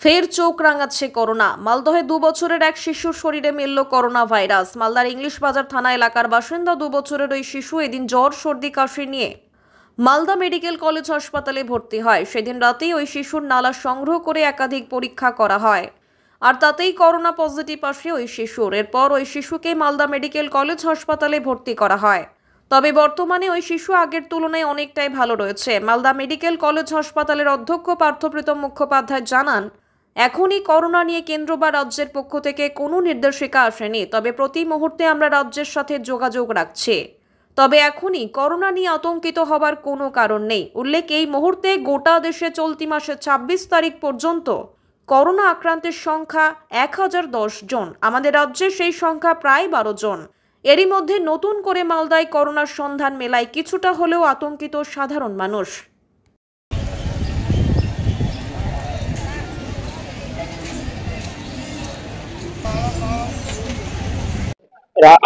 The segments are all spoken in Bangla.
ফের চোখ রাঙাচ্ছে করোনা। মালদহে 2 বছরের এক শিশুর শরীরে মিলল করোনা ভাইরাস। মালদার ইংলিশ বাজার থানা এলাকার বাসিন্দা 2 বছরের ওই শিশু এদিন জ্বর সর্দি কাশি নিয়ে মালদা মেডিকেল কলেজ হাসপাতালে ভর্তি হয়। সেদিন রাতেই ওই শিশুর নালা সংগ্রহ করে একাধিক পরীক্ষা করা হয়, আর তাতেই করোনা পজিটিভ আসে ওই শিশুর। এরপর ওই শিশুকে মালদা মেডিকেল কলেজ হাসপাতালে ভর্তি করা হয়। তবে বর্তমানে ওই শিশু আগের তুলনায় অনেকটাই ভালো রয়েছে। মালদা মেডিকেল কলেজ হাসপাতালের অধ্যক্ষ পার্থপ্রীতম মুখোপাধ্যায় জানান, এখনই করোনা নিয়ে কেন্দ্র বা রাজ্যের পক্ষ থেকে কোনো নির্দেশিকা আসেনি, তবে প্রতি মুহূর্তে আমরা রাজ্যের সাথে যোগাযোগ রাখছি। তবে এখনই করোনা নিয়ে আতঙ্কিত হবার কোনো কারণ নেই। উল্লেখ, এই মুহূর্তে গোটা দেশে চলতি মাসের 26 তারিখ পর্যন্ত করোনা আক্রান্তের সংখ্যা 1010 জন। আমাদের রাজ্যে সেই সংখ্যা প্রায় 12 জন। এরই মধ্যে নতুন করে মালদায় করোনার সন্ধান মেলায় কিছুটা হলেও আতঙ্কিত সাধারণ মানুষ।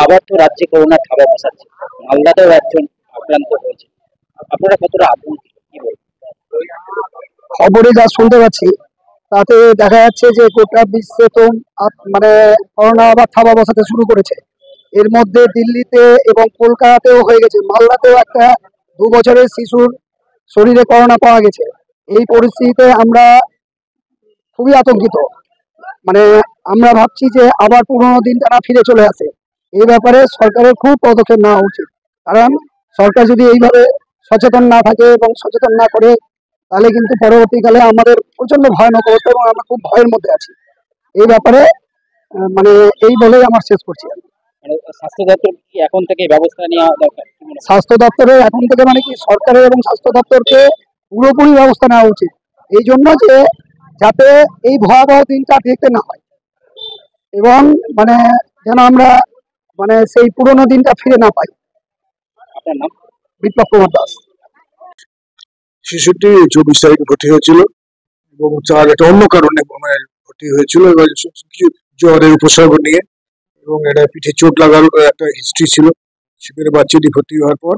আবার তো রাজ্যে করোনা থাবা বসাচ্ছে, মালদাতেও একজন আক্রান্ত হয়েছে। আপনারা কতটা আতঙ্কিত, কি বলবেন? খবরে যা শুনতে পাচ্ছি তাতে দেখা যাচ্ছে যে গোটা বিশ্বে তো মানে করোনা আবার থাবা বসাতে শুরু করেছে। এর মধ্যে দিল্লিতে এবং কলকাতাতেও হয়ে গেছে, মালদাতেও একটা 2 বছরের শিশুর শরীরে করোনা পাওয়া গেছে। এই পরিস্থিতিতে আমরা খুবই আতঙ্কিত। মানে আমরা ভাবছি যে আবার পুরোনো দিনটা না ফিরে চলে আসে। এই ব্যাপারে সরকারের খুব পদক্ষেপ নেওয়া উচিত, কারণ সরকার যদি এইভাবে সচেতন না থাকে এবং সচেতন না করে তাহলে কিন্তু পরবর্তীকালে আমাদের প্রচন্ড ভয়ানক অবস্থা এবং আমরা খুব ভয়ের মধ্যে আছি এই ব্যাপারে। মানে এই বলেই আমার শেষ করছি। মানে স্বাস্থ্য দপ্তর কি এখন থেকে ব্যবস্থা নেওয়া দরকার? স্বাস্থ্য দপ্তরের এখন থেকে মানে কি সরকারের এবং স্বাস্থ্য দপ্তরকে পুরোপুরি ব্যবস্থা নেওয়া উচিত, এই জন্য যে যাতে এই ভয়াবহ দিনটা দেখতে না হয় এবং মানে যেন আমরা মানে সেই পুরোনো দিনটা ফিরে না পাই। আপনার নাম? বিপ্লব কুমার দাস। শিশুটি 24 তারিখে ভর্তি হয়েছিল এবং তার একটা অন্য কারণে ভর্তি হয়েছিল, কিছু জ্বরের উপসর্গ নিয়ে, এবং এটা পিঠে চোট লাগার একটা হিস্ট্রি ছিল। সেখানে বাচ্চাটি ভর্তি হওয়ার পর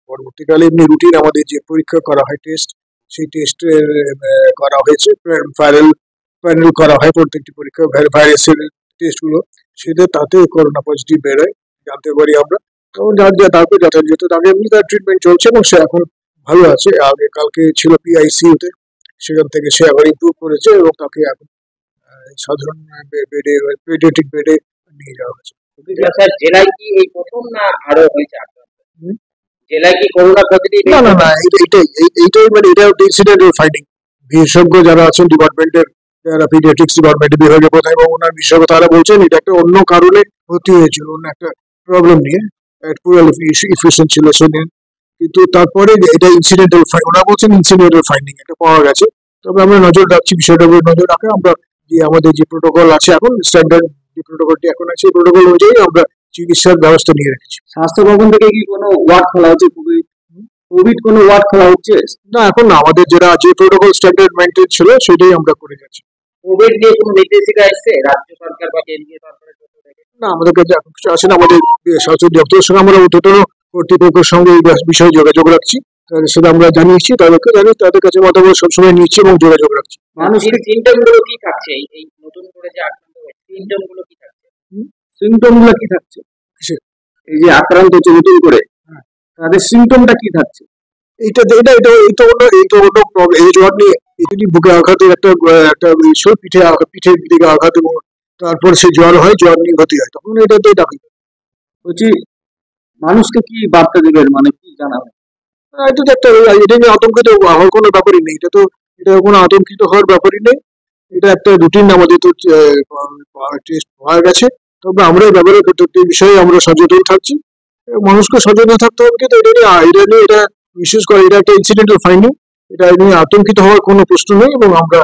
পরবর্তীকালে এমনি রুটিন আমাদের যে পরীক্ষা করা হয় টেস্ট, সেই টেস্টের করা হয়েছে, প্যানেল করা হয় প্রত্যেকটি পরীক্ষা ভাইরাসের টেস্টগুলো, তাতে করোনা পজিটিভ বেরোয় জানতে পারি আমরা। এবং তারপর যথাযথ তাকে এমনি তার ট্রিটমেন্ট চলছে এবং সে এখন ভালো আছে। আগে কালকে ছিল পিআইসিইউতে, সেখান থেকে সে আবার ইমপ্রুভ করেছে এবং তাকে এখন সাধারণ বেডে, পেডিয়াট্রিক বেডে নিয়ে যাওয়া হয়েছে। স্যার, জেলায় কি এই প্রথম না আরো হয়েছে আক্রান্ত? জেলায় কি করোনা পজিটিভ? না না না, এইটাই মানে এটা ইনসিডেন্টাল ফাইন্ডিং। বিশেষজ্ঞ যারা আছেন ডিপার্টমেন্টের, যারা পিডিয়াট্রিক্স ডিপার্টমেন্টের বিভাগীয় প্রধান এবং ওনার বিশেষজ্ঞ, তারা বলছেন এটা একটা অন্য কারণে ভর্তি হয়েছিল, অন্য একটা প্রবলেম নিয়ে পুরো ইফিসিয়েন্ট ছিল সেদিন। কিন্তু তারপরে এটা ইনসিডেন্টাল, ওরা বলছেন ইনসিডেন্টাল ফাইন্ডিং এটা পাওয়া গেছে। তবে আমরা নজর রাখছি, বিষয়টার উপর নজর রাখে আমরা যে আমাদের যে প্রোটোকল আছে এখন, স্ট্যান্ডার্ড যে প্রোটোকলটি এখন আছে, সেই প্রোটোকল অনুযায়ী আমরা চিকিৎসার ব্যবস্থা নিয়ে রেখেছি। স্বাস্থ্য ভবন থেকে কি কোনো ওয়ার্ড খোলা হচ্ছে? কোভিড কোনো ওয়ার্ড খোলা হচ্ছে না, এখন না, আমাদের যেটা যে প্রোটোকল স্ট্যান্ডার্ড মেনটেন ছিল সেটাই আমরা করে যাচ্ছি। কোভিড নিয়ে কোনো নির্দেশিকা এসেছে রাজ্য সরকার বা কেন্দ্রীয় সরকারের পক্ষ থেকে? না, আমাদের কাছে এখন কিছু আসে না। আমাদের স্বাস্থ্য দপ্তরের সঙ্গে আমরা ঊর্ধ্বতন কর্তৃপক্ষের সঙ্গে এই বিষয়ে যোগাযোগ রাখছি, তাদের সাথে আমরা জানিয়েছি, তাদেরকে জানি, তাদের কাছে মতামত সবসময় নিচ্ছি এবং যোগাযোগ রাখছি। মানুষের সিমটম গুলো কি থাকছে? এই নতুন করে যে আক্রান্ত হয়েছে, সিমটম গুলো কি থাকছে? সিমটম গুলো কি থাকছে? এই যে আক্রান্ত হচ্ছে নতুন করে, তাদের সিমটমটা কি থাকছে? এইটা এটা এটা এই তো অন্য এই জ্বর নিয়ে, এটি বুকে আঘাতের একটা পিঠের দিকে আঘাত এবং তারপর সে জ্বর হয়, জ্বর নিয়ে ভর্তি হয়, তখন এটা তো এটা বলছি মানুষকে কি বার্তা দিবেন, মানে কি জানাবেন? এটা তো একটা, এটা নিয়ে আতঙ্কিত হওয়ার কোনো ব্যাপারই নেই। এটা কোনো আতঙ্কিত হওয়ার ব্যাপারই নেই। এটা একটা রুটিন আমাদের তো টেস্ট হয়ে গেছে। তবে আমরা এই ব্যাপারে প্রত্যেকটি বিষয়ে আমরা সচেতন থাকছি, মানুষকে সচেতন থাকতে হবে। কিন্তু এটা নিয়ে এটা বিশেষ করে এটা একটা ইনসিডেন্টাল ফাইন্ডিং, এটা নিয়ে আতঙ্কিত হওয়ার কোনো প্রশ্ন নেই। এবং আমরা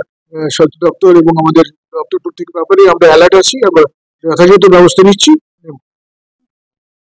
স্বাস্থ্য দপ্তর এবং আমাদের দপ্তর প্রত্যেক ব্যাপারে আমরা অ্যালার্ট আছি, আমরা যথাযথ ব্যবস্থা নিচ্ছি।